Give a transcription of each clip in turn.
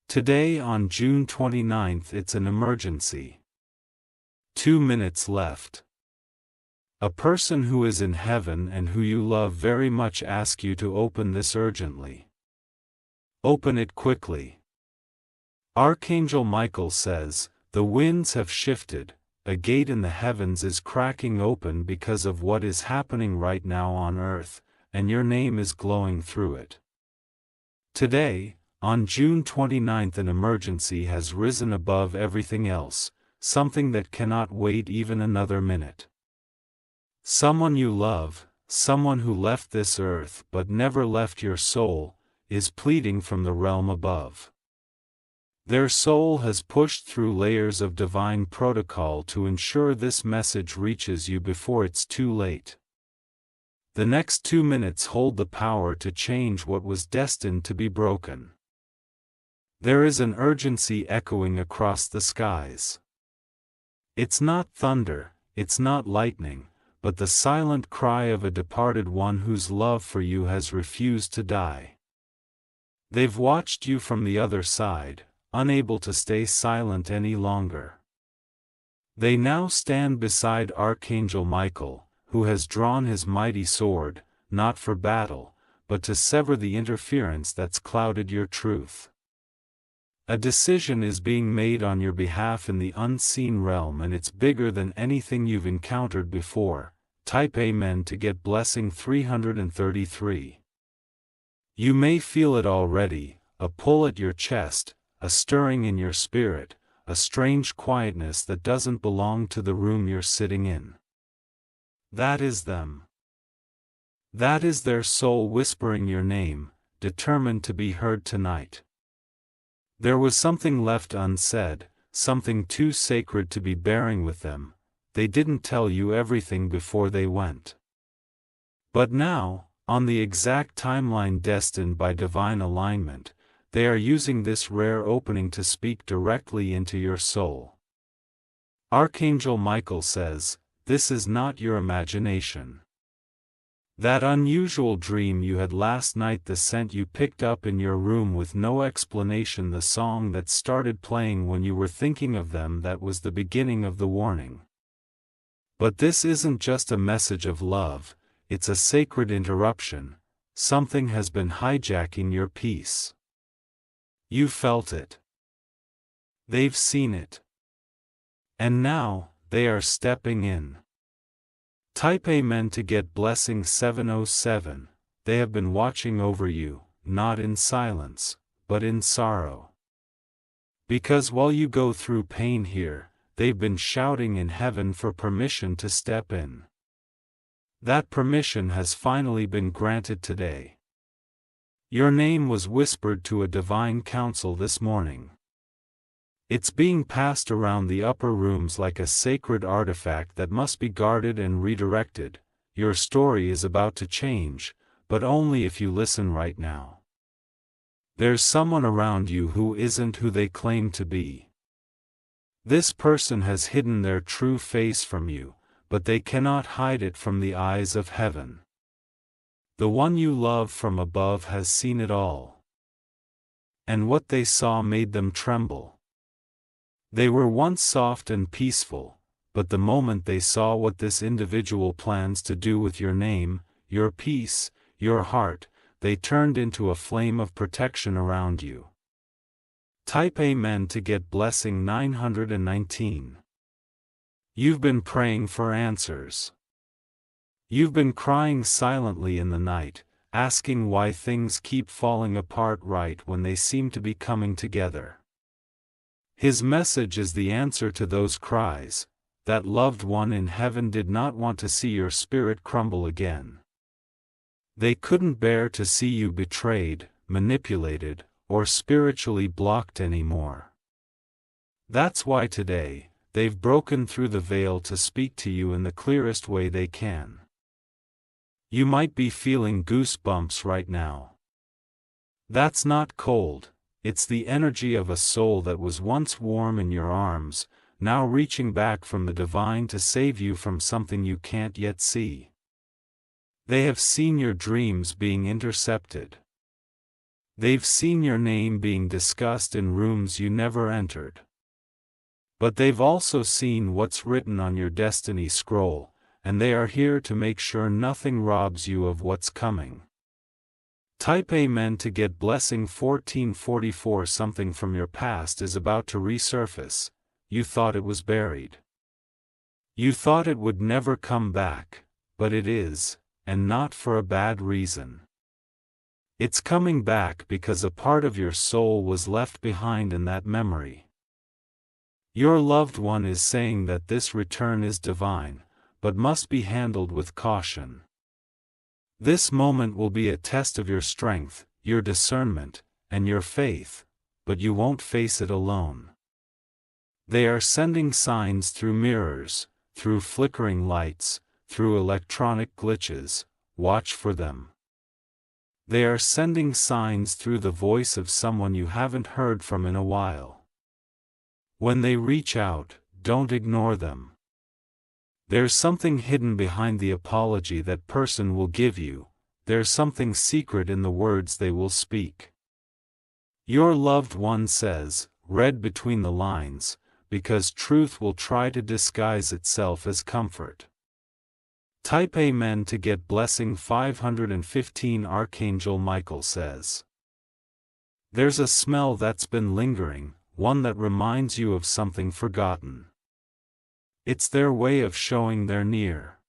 Today on June 29th, it's an emergency. 2 minutes left. A person who is in heaven and who you love very much asks you to open this urgently. Open it quickly. Archangel Michael says, the winds have shifted, a gate in the heavens is cracking open because of what is happening right now on earth, and your name is glowing through it. Today, on June 29th, an emergency has risen above everything else, something that cannot wait even another minute. Someone you love, someone who left this earth but never left your soul, is pleading from the realm above. Their soul has pushed through layers of divine protocol to ensure this message reaches you before it's too late. The next 2 minutes hold the power to change what was destined to be broken. There is an urgency echoing across the skies. It's not thunder, it's not lightning, but the silent cry of a departed one whose love for you has refused to die. They've watched you from the other side, unable to stay silent any longer. They now stand beside Archangel Michael, who has drawn his mighty sword, not for battle, but to sever the interference that's clouded your truth. A decision is being made on your behalf in the unseen realm, and it's bigger than anything you've encountered before. Type Amen to get blessing 333. You may feel it already, a pull at your chest, a stirring in your spirit, a strange quietness that doesn't belong to the room you're sitting in. That is them. That is their soul whispering your name, determined to be heard tonight. There was something left unsaid, something too sacred to be bearing with them. They didn't tell you everything before they went. But now, on the exact timeline destined by divine alignment, they are using this rare opening to speak directly into your soul. Archangel Michael says, this is not your imagination. That unusual dream you had last night, the scent you picked up in your room with no explanation, the song that started playing when you were thinking of them, that was the beginning of the warning. But this isn't just a message of love, it's a sacred interruption. Something has been hijacking your peace. You felt it. They've seen it. And now, they are stepping in. Type Amen to get blessing 707. They have been watching over you, not in silence, but in sorrow. Because while you go through pain here, they've been shouting in heaven for permission to step in. That permission has finally been granted today. Your name was whispered to a divine council this morning. It's being passed around the upper rooms like a sacred artifact that must be guarded and redirected. Your story is about to change, but only if you listen right now. There's someone around you who isn't who they claim to be. This person has hidden their true face from you, but they cannot hide it from the eyes of heaven. The one you love from above has seen it all. And what they saw made them tremble. They were once soft and peaceful, but the moment they saw what this individual plans to do with your name, your peace, your heart, they turned into a flame of protection around you. Type Amen to get blessing 919. You've been praying for answers. You've been crying silently in the night, asking why things keep falling apart right when they seem to be coming together. His message is the answer to those cries. That loved one in heaven did not want to see your spirit crumble again. They couldn't bear to see you betrayed, manipulated, or spiritually blocked anymore. That's why today, they've broken through the veil to speak to you in the clearest way they can. You might be feeling goosebumps right now. That's not cold. It's the energy of a soul that was once warm in your arms, now reaching back from the divine to save you from something you can't yet see. They have seen your dreams being intercepted. They've seen your name being discussed in rooms you never entered. But they've also seen what's written on your destiny scroll, and they are here to make sure nothing robs you of what's coming. Type Amen to get blessing 1444. Something from your past is about to resurface. You thought it was buried. You thought it would never come back, but it is, and not for a bad reason. It's coming back because a part of your soul was left behind in that memory. Your loved one is saying that this return is divine, but must be handled with caution. This moment will be a test of your strength, your discernment, and your faith, but you won't face it alone. They are sending signs through mirrors, through flickering lights, through electronic glitches. Watch for them. They are sending signs through the voice of someone you haven't heard from in a while. When they reach out, don't ignore them. There's something hidden behind the apology that person will give you. There's something secret in the words they will speak. Your loved one says, read between the lines, because truth will try to disguise itself as comfort. Type Amen to get blessing 515. Archangel Michael says, there's a smell that's been lingering, one that reminds you of something forgotten. It's their way of showing they're near.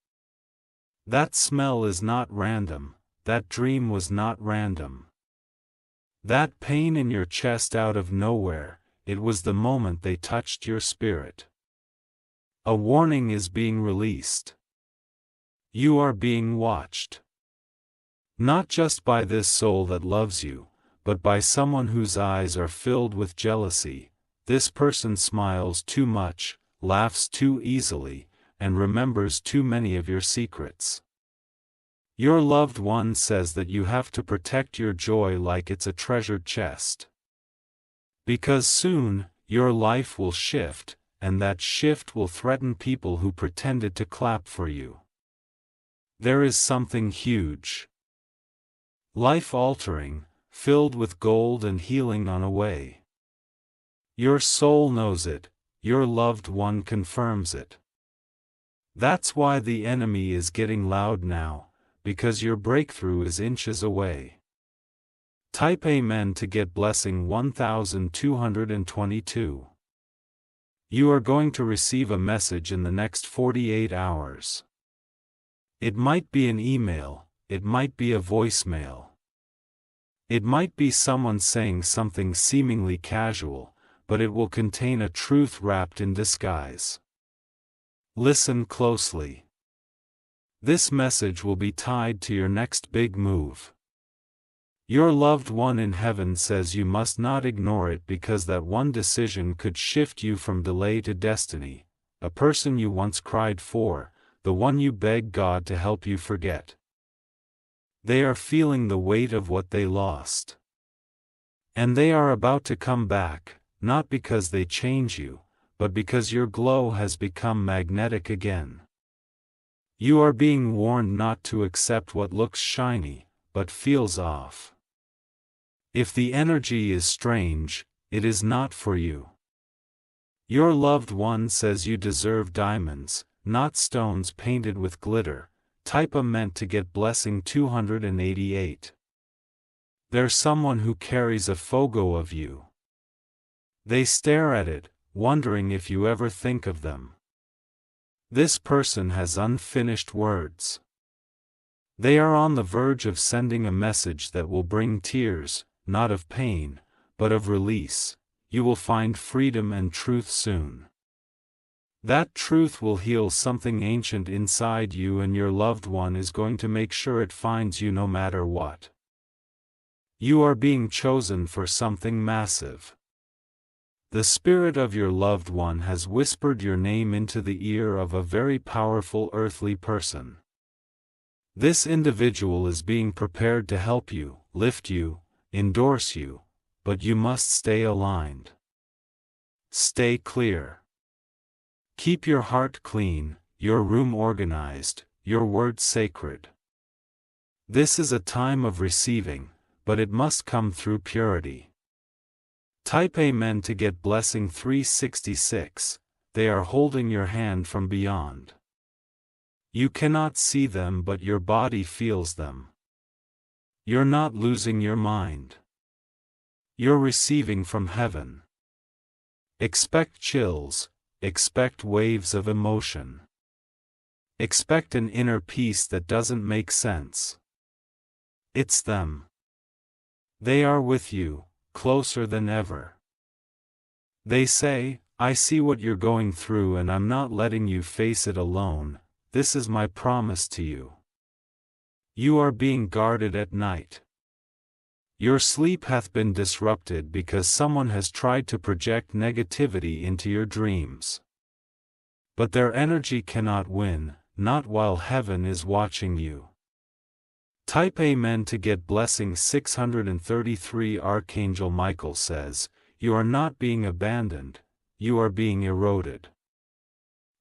That smell is not random, that dream was not random. That pain in your chest out of nowhere, it was the moment they touched your spirit. A warning is being released. You are being watched. Not just by this soul that loves you, but by someone whose eyes are filled with jealousy. This person smiles too much, laughs too easily, and remembers too many of your secrets. Your loved one says that you have to protect your joy like it's a treasured chest. Because soon, your life will shift, and that shift will threaten people who pretended to clap for you. There is something huge, life-altering, filled with gold and healing on a way. Your soul knows it. Your loved one confirms it. That's why the enemy is getting loud now, because your breakthrough is inches away. Type Amen to get blessing 1222. You are going to receive a message in the next 48 hours. It might be an email, it might be a voicemail. It might be someone saying something seemingly casual, but it will contain a truth wrapped in disguise. Listen closely. This message will be tied to your next big move. Your loved one in heaven says you must not ignore it because that one decision could shift you from delay to destiny, a person you once cried for, the one you begged God to help you forget. They are feeling the weight of what they lost. And they are about to come back. Not because they change you, but because your glow has become magnetic again. You are being warned not to accept what looks shiny, but feels off. If the energy is strange, it is not for you. Your loved one says you deserve diamonds, not stones painted with glitter. Type Amen to get blessing 288. There's someone who carries a photo of you. They stare at it, wondering if you ever think of them. This person has unfinished words. They are on the verge of sending a message that will bring tears, not of pain, but of release. You will find freedom and truth soon. That truth will heal something ancient inside you, and your loved one is going to make sure it finds you no matter what. You are being chosen for something massive. The spirit of your loved one has whispered your name into the ear of a very powerful earthly person. This individual is being prepared to help you, lift you, endorse you, but you must stay aligned. Stay clear. Keep your heart clean, your room organized, your words sacred. This is a time of receiving, but it must come through purity. Type Amen to get blessing 366. They are holding your hand from beyond. You cannot see them, but your body feels them. You're not losing your mind. You're receiving from heaven. Expect chills, expect waves of emotion. Expect an inner peace that doesn't make sense. It's them. They are with you, closer than ever. They say, I see what you're going through and I'm not letting you face it alone. This is my promise to you. You are being guarded at night. Your sleep hath been disrupted because someone has tried to project negativity into your dreams. But their energy cannot win, not while heaven is watching you. Type Amen to get blessing 633. Archangel Michael says, you are not being abandoned, you are being eroded.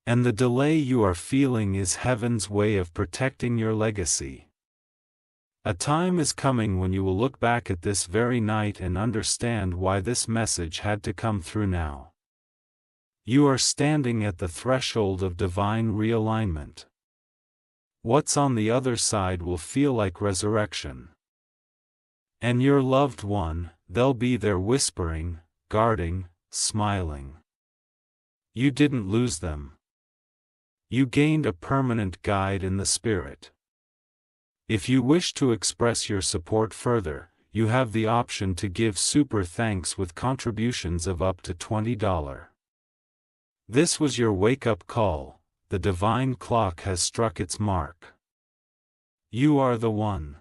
And the delay you are feeling is heaven's way of protecting your legacy. A time is coming when you will look back at this very night and understand why this message had to come through now. You are standing at the threshold of divine realignment. What's on the other side will feel like resurrection. And your loved one, they'll be there whispering, guarding, smiling. You didn't lose them. You gained a permanent guide in the spirit. If you wish to express your support further, you have the option to give super thanks with contributions of up to $20. This was your wake-up call. The divine clock has struck its mark. You are the one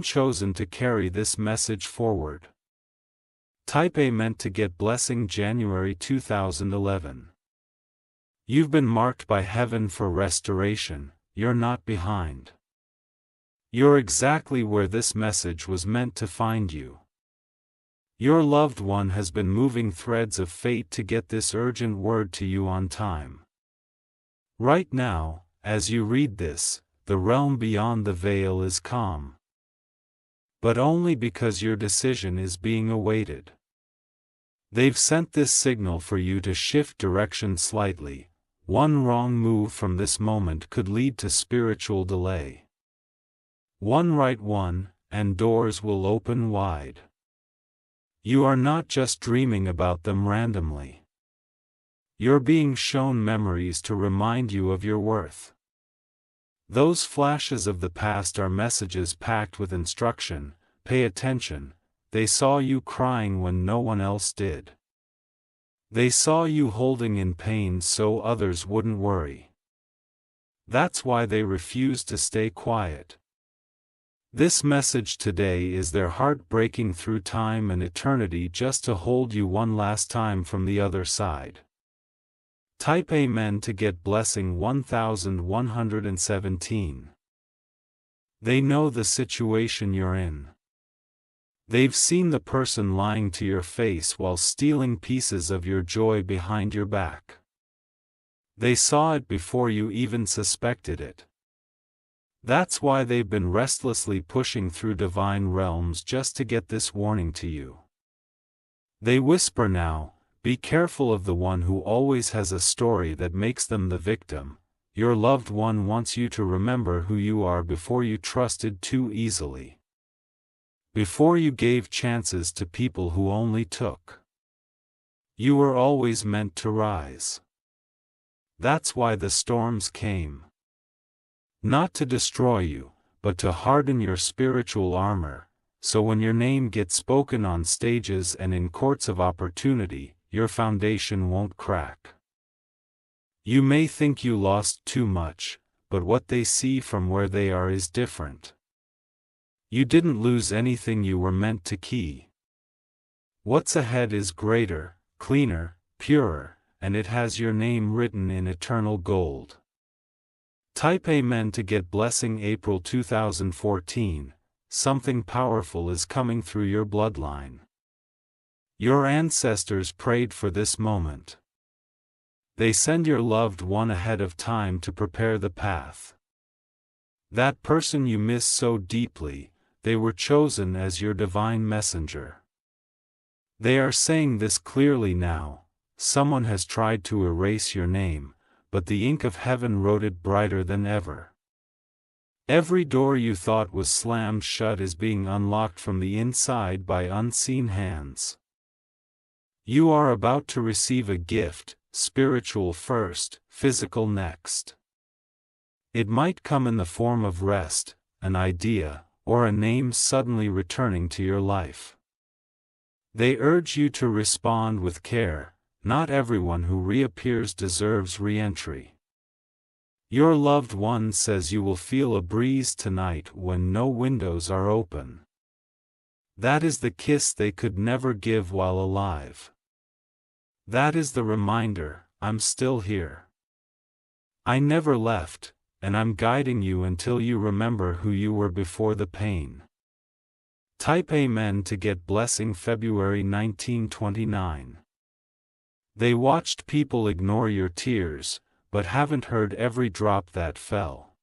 chosen to carry this message forward. Type Amen to get blessing January 2011. You've been marked by heaven for restoration, you're not behind. You're exactly where this message was meant to find you. Your loved one has been moving threads of fate to get this urgent word to you on time. Right now, as you read this, the realm beyond the veil is calm. But only because your decision is being awaited. They've sent this signal for you to shift direction slightly. One wrong move from this moment could lead to spiritual delay. One right one, and doors will open wide. You are not just dreaming about them randomly. You're being shown memories to remind you of your worth. Those flashes of the past are messages packed with instruction. Pay attention. They saw you crying when no one else did. They saw you holding in pain so others wouldn't worry. That's why they refused to stay quiet. This message today is their heart breaking through time and eternity just to hold you one last time from the other side. Type Amen to get blessing 1117. They know the situation you're in. They've seen the person lying to your face while stealing pieces of your joy behind your back. They saw it before you even suspected it. That's why they've been restlessly pushing through divine realms just to get this warning to you. They whisper now, be careful of the one who always has a story that makes them the victim. Your loved one wants you to remember who you are before you trusted too easily. Before you gave chances to people who only took. You were always meant to rise. That's why the storms came. Not to destroy you, but to harden your spiritual armor, so when your name gets spoken on stages and in courts of opportunity, your foundation won't crack. You may think you lost too much, but what they see from where they are is different. You didn't lose anything you were meant to keep. What's ahead is greater, cleaner, purer, and it has your name written in eternal gold. Type Amen to get blessing April 2014. Something powerful is coming through your bloodline. Your ancestors prayed for this moment. They send your loved one ahead of time to prepare the path. That person you miss so deeply, they were chosen as your divine messenger. They are saying this clearly now: someone has tried to erase your name, but the ink of heaven wrote it brighter than ever. Every door you thought was slammed shut is being unlocked from the inside by unseen hands. You are about to receive a gift, spiritual first, physical next. It might come in the form of rest, an idea, or a name suddenly returning to your life. They urge you to respond with care. Not everyone who reappears deserves re-entry. Your loved one says you will feel a breeze tonight when no windows are open. That is the kiss they could never give while alive. That is the reminder: I'm still here. I never left, and I'm guiding you until you remember who you were before the pain. Type Amen to get blessing. February 1929. They watched people ignore your tears, but haven't heard every drop that fell.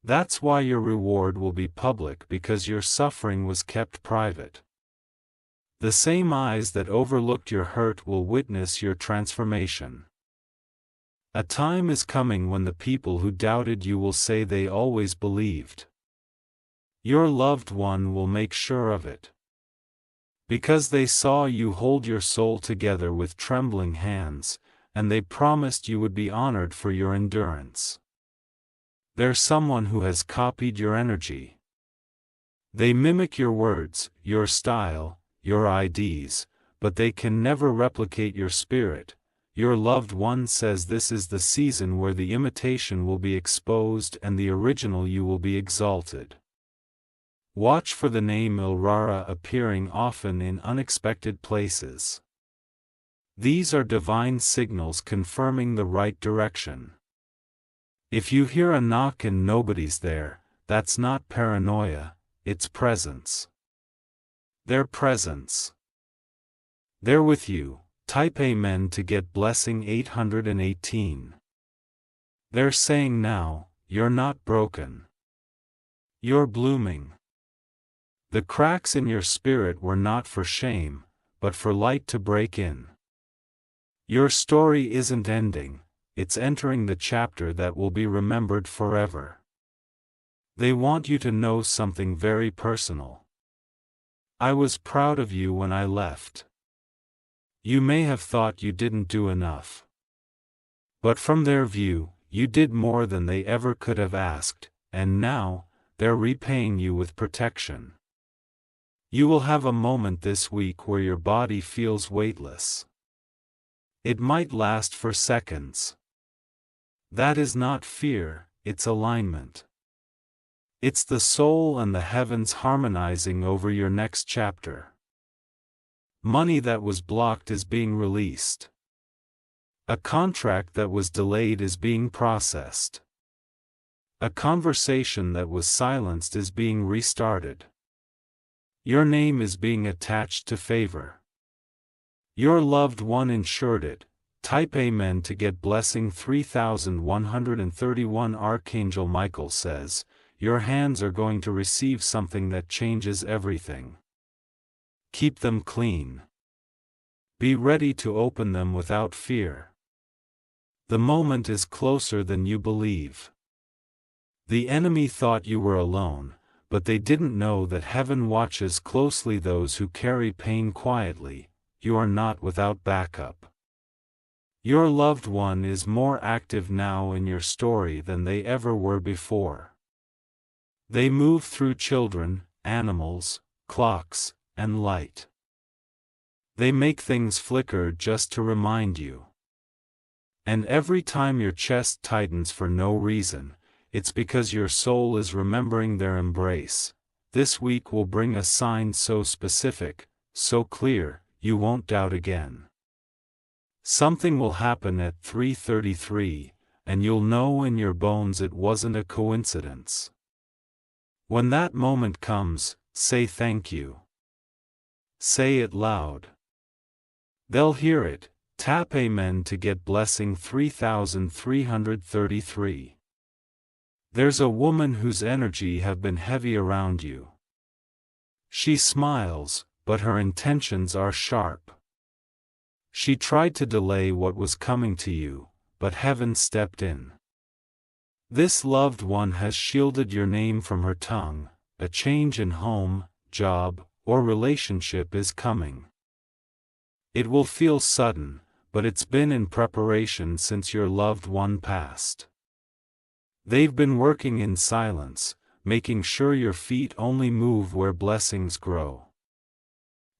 That's why your reward will be public, because your suffering was kept private. The same eyes that overlooked your hurt will witness your transformation. A time is coming when the people who doubted you will say they always believed. Your loved one will make sure of it. Because they saw you hold your soul together with trembling hands, and they promised you would be honored for your endurance. There's someone who has copied your energy. They mimic your words, your style, your ideas, but they can never replicate your spirit. Your loved one says this is the season where the imitation will be exposed and the original you will be exalted. Watch for the name Ilrara appearing often in unexpected places. These are divine signals confirming the right direction. If you hear a knock and nobody's there, that's not paranoia, it's presence. Their presence. They're with you. Type Amen to get blessing. 818. They're saying now, you're not broken. You're blooming. The cracks in your spirit were not for shame, but for light to break in. Your story isn't ending, it's entering the chapter that will be remembered forever. They want you to know something very personal. I was proud of you when I left. You may have thought you didn't do enough. But from their view, you did more than they ever could have asked, and now, they're repaying you with protection. You will have a moment this week where your body feels weightless. It might last for seconds. That is not fear, it's alignment. It's the soul and the heavens harmonizing over your next chapter. Money that was blocked is being released. A contract that was delayed is being processed. A conversation that was silenced is being restarted. Your name is being attached to favor. Your loved one ensured it. Type Amen to get blessing. 3131. Archangel Michael says, your hands are going to receive something that changes everything. Keep them clean. Be ready to open them without fear. The moment is closer than you believe. The enemy thought you were alone, but they didn't know that heaven watches closely those who carry pain quietly. You are not without backup. Your loved one is more active now in your story than they ever were before. They move through children, animals, clocks, and light. They make things flicker just to remind you. And every time your chest tightens for no reason, it's because your soul is remembering their embrace. This week will bring a sign so specific, so clear, you won't doubt again. Something will happen at 3:33, and you'll know in your bones it wasn't a coincidence. When that moment comes, say thank you. Say it loud. They'll hear it. Tap Amen to get blessing. 3333. There's a woman whose energy have been heavy around you. She smiles, but her intentions are sharp. She tried to delay what was coming to you, but heaven stepped in. This loved one has shielded your name from her tongue. A change in home, job, or relationship is coming. It will feel sudden, but it's been in preparation since your loved one passed. They've been working in silence, making sure your feet only move where blessings grow.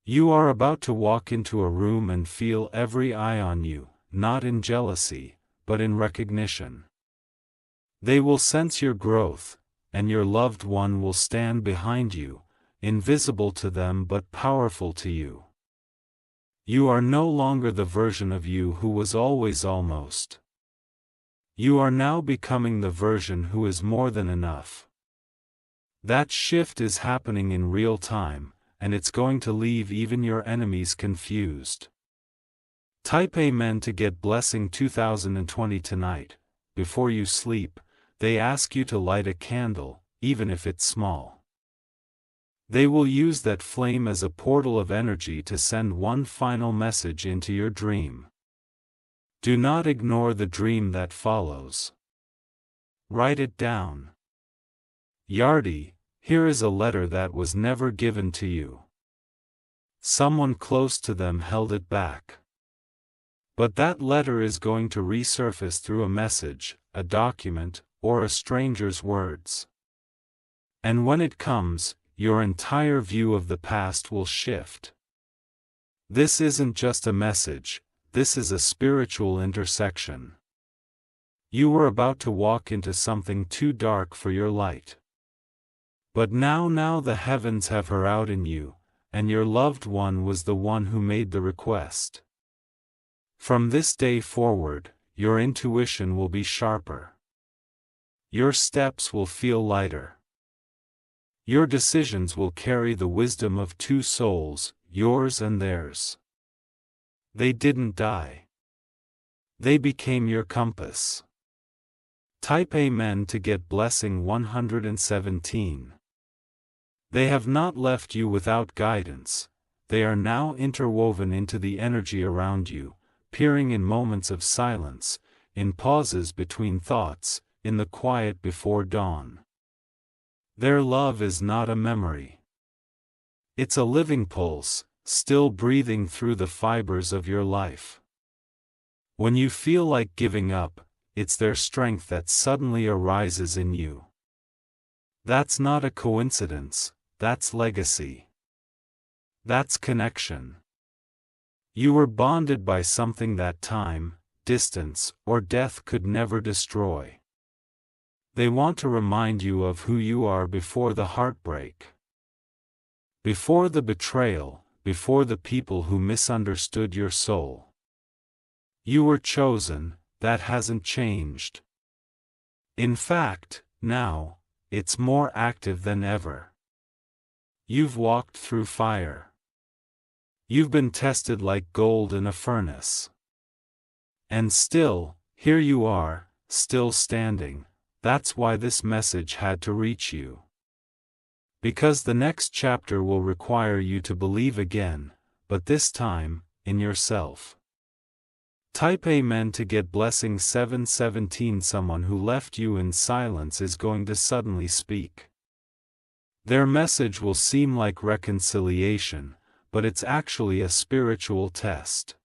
You are about to walk into a room and feel every eye on you, not in jealousy, but in recognition. They will sense your growth, and your loved one will stand behind you, invisible to them but powerful to you. You are no longer the version of you who was always almost. You are now becoming the version who is more than enough. That shift is happening in real time, and it's going to leave even your enemies confused. Type Amen to get Blessing 2020 tonight. Before you sleep, they ask you to light a candle, even if it's small. They will use that flame as a portal of energy to send one final message into your dream. Do not ignore the dream that follows. Write it down. Yardi, here is a letter that was never given to you. Someone close to them held it back. But that letter is going to resurface through a message, a document, or a stranger's words. And when it comes, your entire view of the past will shift. This isn't just a message, this is a spiritual intersection. You were about to walk into something too dark for your light. But now the heavens have her out in you, and your loved one was the one who made the request. From this day forward, your intuition will be sharper. Your steps will feel lighter. Your decisions will carry the wisdom of two souls, yours and theirs. They didn't die. They became your compass. Type Amen to get Blessing 117. They have not left you without guidance. They are now interwoven into the energy around you, peering in moments of silence, in pauses between thoughts, in the quiet before dawn. Their love is not a memory. It's a living pulse, still breathing through the fibers of your life. When you feel like giving up, it's their strength that suddenly arises in you. That's not a coincidence, that's legacy. That's connection. You were bonded by something that time, distance, or death could never destroy. They want to remind you of who you are before the heartbreak. Before the betrayal, before the people who misunderstood your soul. You were chosen, that hasn't changed. In fact, now, it's more active than ever. You've walked through fire. You've been tested like gold in a furnace. And still, here you are, still standing. That's why this message had to reach you. Because the next chapter will require you to believe again, but this time, in yourself. Type Amen to get Blessing 717. Someone who left you in silence is going to suddenly speak. Their message will seem like reconciliation, but it's actually a spiritual test.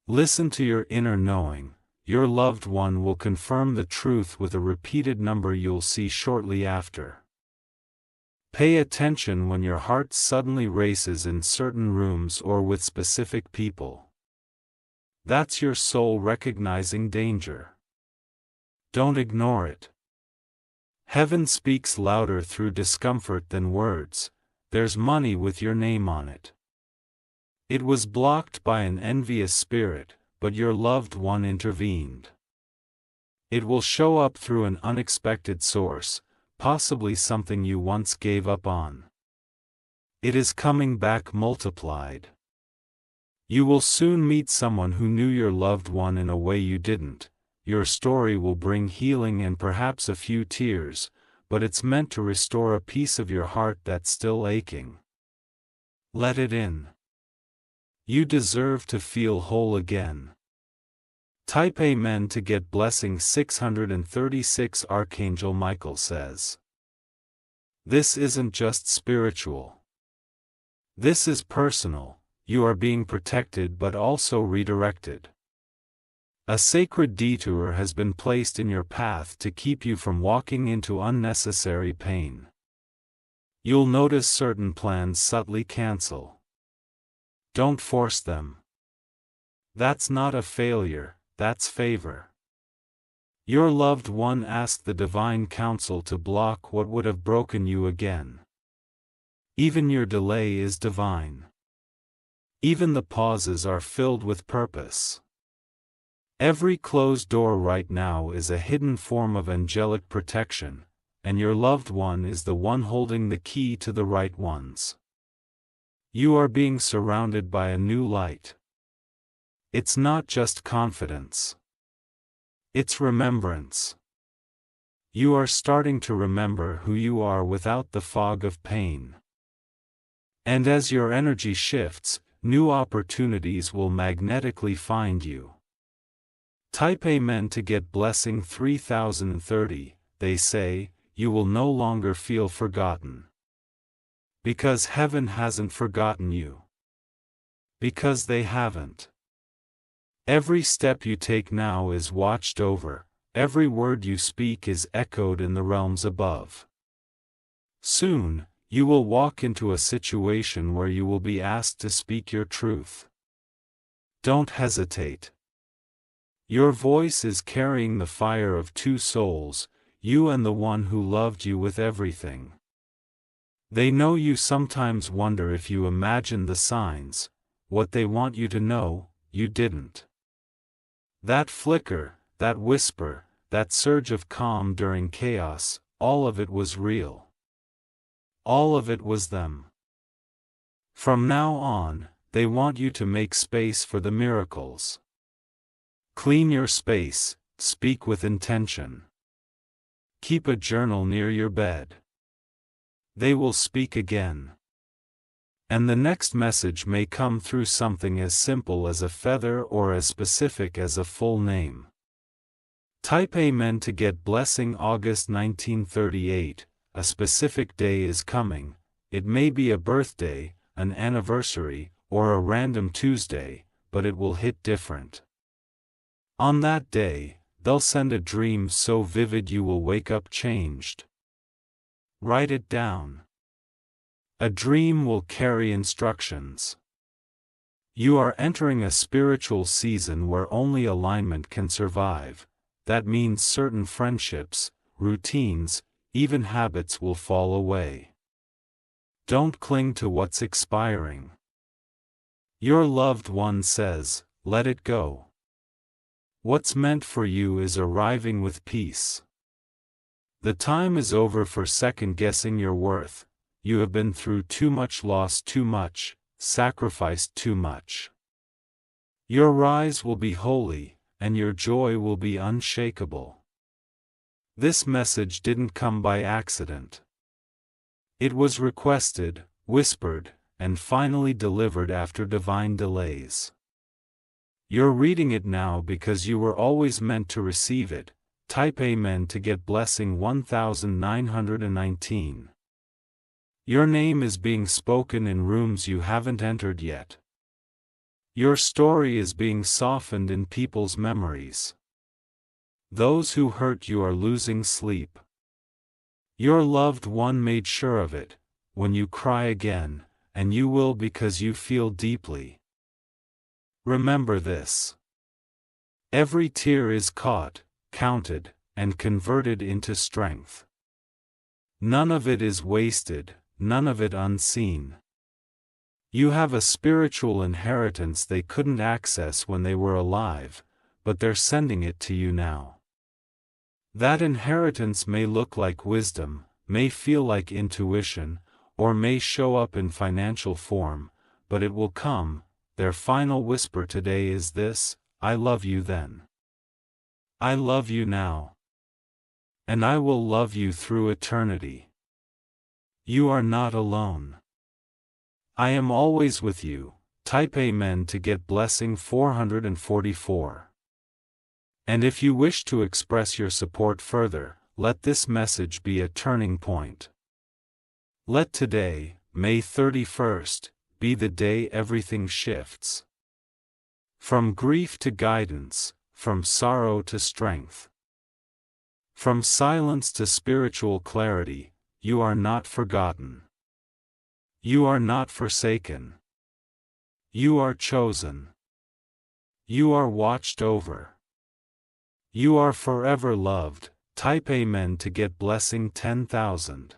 Listen to your inner knowing. Your loved one will confirm the truth with a repeated number you'll see shortly after. Pay attention when your heart suddenly races in certain rooms or with specific people. That's your soul recognizing danger. Don't ignore it. Heaven speaks louder through discomfort than words. There's money with your name on it. It was blocked by an envious spirit, but your loved one intervened. It will show up through an unexpected source, possibly something you once gave up on. It is coming back multiplied. You will soon meet someone who knew your loved one in a way you didn't. Your story will bring healing and perhaps a few tears, but it's meant to restore a piece of your heart that's still aching. Let it in. You deserve to feel whole again. Type Amen to get blessing 636. Archangel Michael says, this isn't just spiritual. This is personal. You are being protected but also redirected. A sacred detour has been placed in your path to keep you from walking into unnecessary pain. You'll notice certain plans subtly cancel. Don't force them. That's not a failure, that's favor. Your loved one asked the divine counsel to block what would have broken you again. Even your delay is divine. Even the pauses are filled with purpose. Every closed door right now is a hidden form of angelic protection, and your loved one is the one holding the key to the right ones. You are being surrounded by a new light. It's not just confidence. It's remembrance. You are starting to remember who you are without the fog of pain. And as your energy shifts, new opportunities will magnetically find you. Type Amen to get blessing 3030. They say, you will no longer feel forgotten. Because heaven hasn't forgotten you. Because they haven't. Every step you take now is watched over, every word you speak is echoed in the realms above. Soon, you will walk into a situation where you will be asked to speak your truth. Don't hesitate. Your voice is carrying the fire of two souls, you and the one who loved you with everything. They know you sometimes wonder if you imagined the signs, what they want you to know, you didn't. That flicker, that whisper, that surge of calm during chaos, all of it was real. All of it was them. From now on, they want you to make space for the miracles. Clean your space, speak with intention. Keep a journal near your bed. They will speak again. And the next message may come through something as simple as a feather or as specific as a full name. Type Amen to get blessing August 1938. A specific day is coming. It may be a birthday, an anniversary, or a random Tuesday, but it will hit different. On that day, they'll send a dream so vivid you will wake up changed. Write it down. A dream will carry instructions. You are entering a spiritual season where only alignment can survive. That means certain friendships, routines, even habits will fall away. Don't cling to what's expiring. Your loved one says, let it go. What's meant for you is arriving with peace. The time is over for second-guessing your worth. You have been through too much, lost too much, sacrificed too much. Your rise will be holy, and your joy will be unshakable. This message didn't come by accident. It was requested, whispered, and finally delivered after divine delays. You're reading it now because you were always meant to receive it. Type Amen to get blessing 1919. Your name is being spoken in rooms you haven't entered yet. Your story is being softened in people's memories. Those who hurt you are losing sleep. Your loved one made sure of it. When you cry again, and you will because you feel deeply. Remember this. Every tear is caught, counted, and converted into strength. None of it is wasted, none of it unseen. You have a spiritual inheritance they couldn't access when they were alive, but they're sending it to you now. That inheritance may look like wisdom, may feel like intuition, or may show up in financial form, but it will come. Their final whisper today is this: I love you then. I love you now. And I will love you through eternity. You are not alone. I am always with you. Type Amen to get blessing 444. And if you wish to express your support further, let this message be a turning point. Let today, May 31st, be the day everything shifts. From grief to guidance, from sorrow to strength. From silence to spiritual clarity, you are not forgotten. You are not forsaken. You are chosen. You are watched over. You are forever loved. Type Amen to get blessing 10,000.